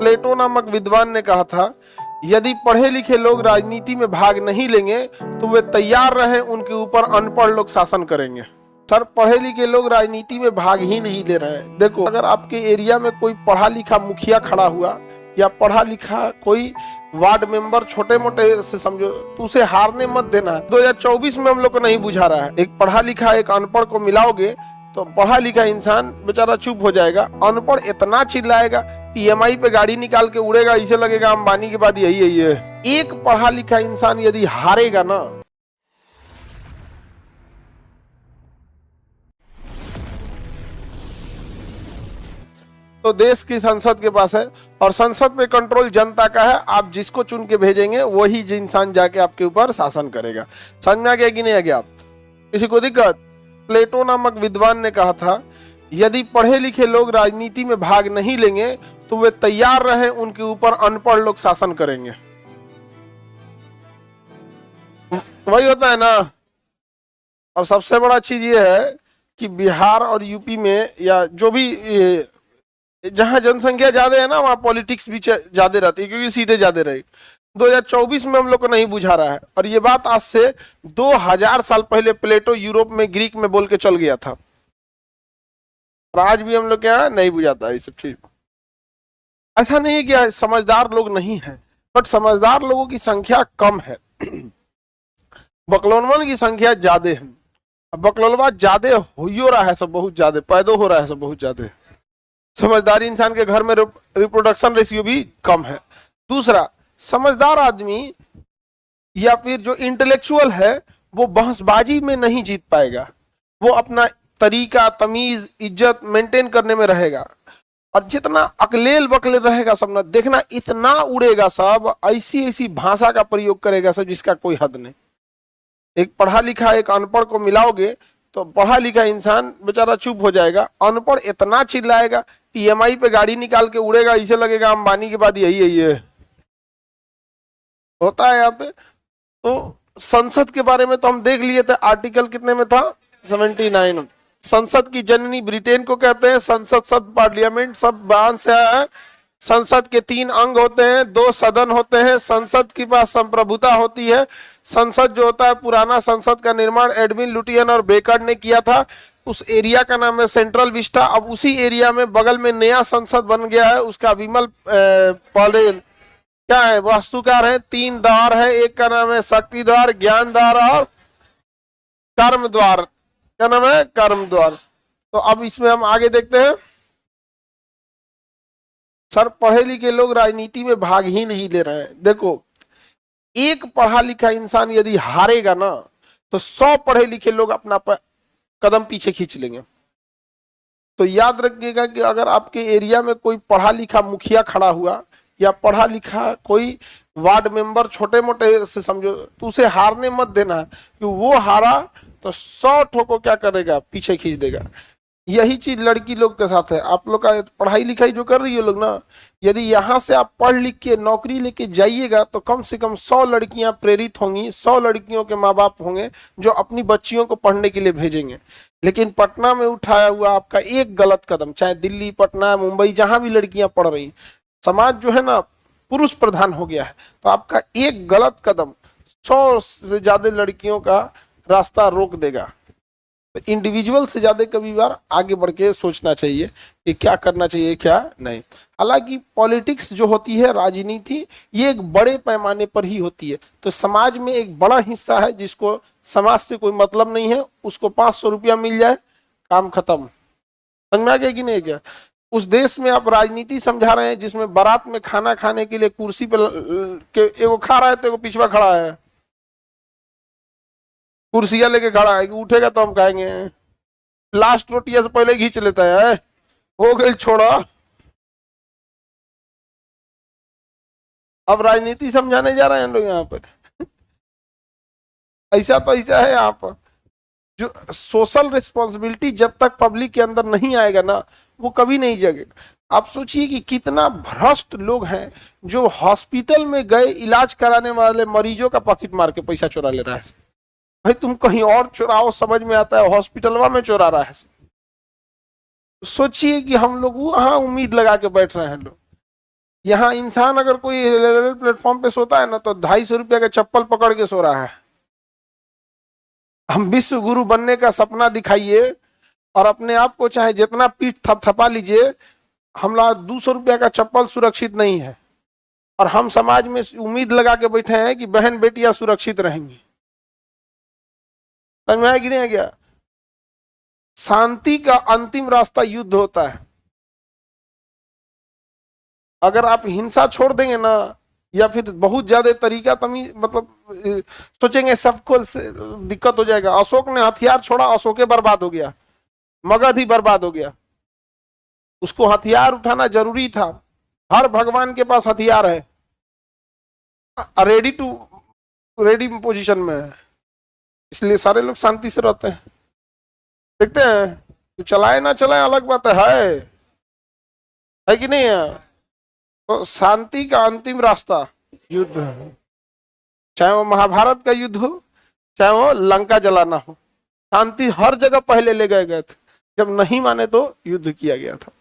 प्लेटो नामक विद्वान ने कहा था, यदि पढ़े लिखे लोग राजनीति में भाग नहीं लेंगे तो वे तैयार रहे उनके ऊपर अनपढ़ लोग शासन करेंगे। सर, पढ़े लिखे लोग राजनीति में भाग ही नहीं ले रहे हैं। देखो, अगर आपके एरिया में कोई पढ़ा लिखा मुखिया खड़ा हुआ या पढ़ा लिखा कोई वार्ड मेंबर छोटे मोटे से समझो, तो उसे हारने मत देना। 2024 में हम लोग को नहीं बुझा रहा है। एक पढ़ा लिखा एक अनपढ़ को मिलाओगे तो पढ़ा लिखा इंसान बेचारा चुप हो जाएगा, अनपढ़ इतना चिल्लाएगा, ईएमआई पे गाड़ी निकाल के उड़ेगा, इसे लगेगा अंबानी के बाद यही है। एक पढ़ा लिखा इंसान यदि हारेगा ना, तो देश की संसद के पास है और संसद में कंट्रोल जनता का है। आप जिसको चुन के भेजेंगे वही इंसान जाके आपके ऊपर शासन करेगा। समझ में आ गया कि नहीं आ गया? आप किसी को दिक्कत? प्लेटो नामक विद्वान ने कहा था, यदि पढ़े लिखे लोग राजनीति में भाग नहीं लेंगे तो वे तैयार रहे उनके ऊपर अनपढ़ लोग शासन करेंगे। वही होता है ना। और सबसे बड़ा चीज ये है कि बिहार और यूपी में या जो भी जहां जनसंख्या ज्यादा है ना, वहां पॉलिटिक्स भी ज्यादा रहती है, क्योंकि सीटें ज्यादा रही। 2024 में हम लोग को नहीं बुझा रहा है। और ये बात आज से 2000 साल पहले प्लेटो यूरोप में ग्रीक में बोल के चल गया था, और आज भी हम लोग क्या नहीं बुझाता है ये सब चीज। ऐसा नहीं है कि समझदार लोग नहीं है, बट समझदार लोगों की संख्या कम है, बकलोलवन की संख्या ज्यादा है। बकलोलवा ज्यादा हो रहा है, सब बहुत ज्यादा पैदा हो रहा है, सब बहुत ज्यादा। समझदारी इंसान के घर में रिप्रोडक्शन रेशियो भी कम है। दूसरा, समझदार आदमी या फिर जो इंटेलेक्चुअल है वो बहसबाजी में नहीं जीत पाएगा। वो अपना तरीका, तमीज, इज्जत मेंटेन करने में रहेगा। और जितना अकलेल बकलेल रहेगा सब ना, देखना इतना उड़ेगा सब, ऐसी ऐसी भाषा का प्रयोग करेगा सब जिसका कोई हद नहीं। एक पढ़ा लिखा एक अनपढ़ को मिलाओगे तो पढ़ा लिखा इंसान बेचारा चुप हो जाएगा, अनपढ़ इतना चिल्लाएगा, ईएमआई पे गाड़ी निकाल के उड़ेगा, इसे लगेगा अंबानी के बाद यही है। होता है यहाँ पे। तो संसद के बारे में तो हम देख लिए थे, आर्टिकल कितने में था? 79। संसद की जननी ब्रिटेन को कहते हैं। संसद शब्द पार्लियामेंट सब बान से आया है। संसद के 3 अंग होते हैं, 2 सदन होते हैं। संसद के पास संप्रभुता होती है। संसद जो होता है, पुराना संसद का निर्माण एडविन लुटियन और बेकर ने किया था। उस एरिया का नाम है सेंट्रल विस्टा। अब उसी एरिया में बगल में नया संसद बन गया है, उसका विमल पॉलेन क्या है, वास्तुकार है। 3 द्वार है, एक का नाम है शक्ति द्वार, ज्ञान द्वार और कर्म द्वार। क्या नाम है? कर्म द्वार। तो अब इसमें हम आगे देखते हैं। सर, पढ़े लिखे लोग राजनीति में भाग ही नहीं ले रहे हैं। देखो, एक पढ़ा लिखा इंसान यदि हारेगा ना, तो 100 पढ़े लिखे लोग अपना कदम पीछे खींच लेंगे। तो याद रखिएगा कि अगर आपके एरिया में कोई पढ़ा लिखा मुखिया खड़ा हुआ या पढ़ा लिखा कोई वार्ड मेंबर छोटे मोटे से समझो, तो उसे हारने मत देना। कि वो हारा तो 100 ठोको क्या करेगा, पीछे खींच देगा। यही चीज लड़की लोग के साथ है। आप लोग का पढ़ाई लिखाई जो कर रही है लोग ना, यदि यहाँ से आप पढ़ लिख के नौकरी लेके जाइएगा तो कम से कम 100 लड़कियां प्रेरित होंगी, 100 लड़कियों के माँ बाप होंगे जो अपनी बच्चियों को पढ़ने के लिए भेजेंगे। लेकिन पटना में उठाया हुआ आपका एक गलत कदम, चाहे दिल्ली, पटना, मुंबई, जहां भी लड़कियां पढ़ रही, समाज जो है ना पुरुष प्रधान हो गया है। तो आपका एक गलत कदम 100 से ज्यादा लड़कियों का रास्ता रोक देगा। तो इंडिविजुअल से ज्यादा कभी बार आगे बढ़ के सोचना चाहिए कि क्या करना चाहिए, क्या नहीं। हालांकि पॉलिटिक्स जो होती है, राजनीति, ये एक बड़े पैमाने पर ही होती है। तो समाज में एक बड़ा हिस्सा है जिसको समाज से कोई मतलब नहीं है, उसको 500 रुपया मिल जाए, काम खत्म। समझ में आ गया कि नहीं क्या? उस देश में आप राजनीति समझा रहे हैं जिसमें बारात में खाना खाने के लिए कुर्सी पे एगो खा रहा है तो एगो पिछवा खड़ा है, कुर्सियां लेके खड़ा है कि उठेगा तो हम खाएंगे। लास्ट रोटिया से पहले खींच लेता है, हो गई छोड़ा। अब राजनीति समझाने जा रहे हैं लोग यहाँ पर। ऐसा तो ऐसा है यहाँ पर। जो सोशल रिस्पॉन्सिबिलिटी जब तक पब्लिक के अंदर नहीं आएगा ना, वो कभी नहीं जगेगा। आप सोचिए कि कितना भ्रष्ट लोग हैं जो हॉस्पिटल में गए इलाज कराने वाले मरीजों का पॉकेट मार के पैसा चुरा ले रहा है। भाई तुम कहीं और चुराओ, समझ में आता है, हॉस्पिटलवा में चुरा रहा है। सोचिए कि हम लोग वहां उम्मीद लगा के बैठ रहे हैं लोग। यहाँ इंसान अगर कोई रेलवे प्लेटफॉर्म पे सोता है ना तो 250 रुपया का चप्पल पकड़ के सो रहा है। हम विश्व गुरु बनने का सपना दिखाइए और अपने आप को चाहे जितना पीठ थपथपा लीजिए, हमला 200 रुपया का चप्पल सुरक्षित नहीं है। और हम समाज में उम्मीद लगा के बैठे हैं कि बहन बेटियां सुरक्षित रहेंगी। समझ में आया कि नहीं आ गया? शांति का अंतिम रास्ता युद्ध होता है। अगर आप हिंसा छोड़ देंगे ना, या फिर बहुत ज्यादा तरीका तमीज मतलब सोचेंगे सबको दिक्कत हो जाएगा। अशोक ने हथियार छोड़ा, अशोके बर्बाद हो गया, मगध ही बर्बाद हो गया। उसको हथियार उठाना जरूरी था। हर भगवान के पास हथियार है, रेडी पोजीशन में है, इसलिए सारे लोग शांति से रहते हैं। देखते हैं तो चलाए ना चलाए अलग बात है कि नहीं है? तो शांति का अंतिम रास्ता युद्ध है, चाहे वो महाभारत का युद्ध हो, चाहे वो लंका जलाना हो। शांति हर जगह पहले ले गए थे, जब नहीं माने तो युद्ध किया गया था।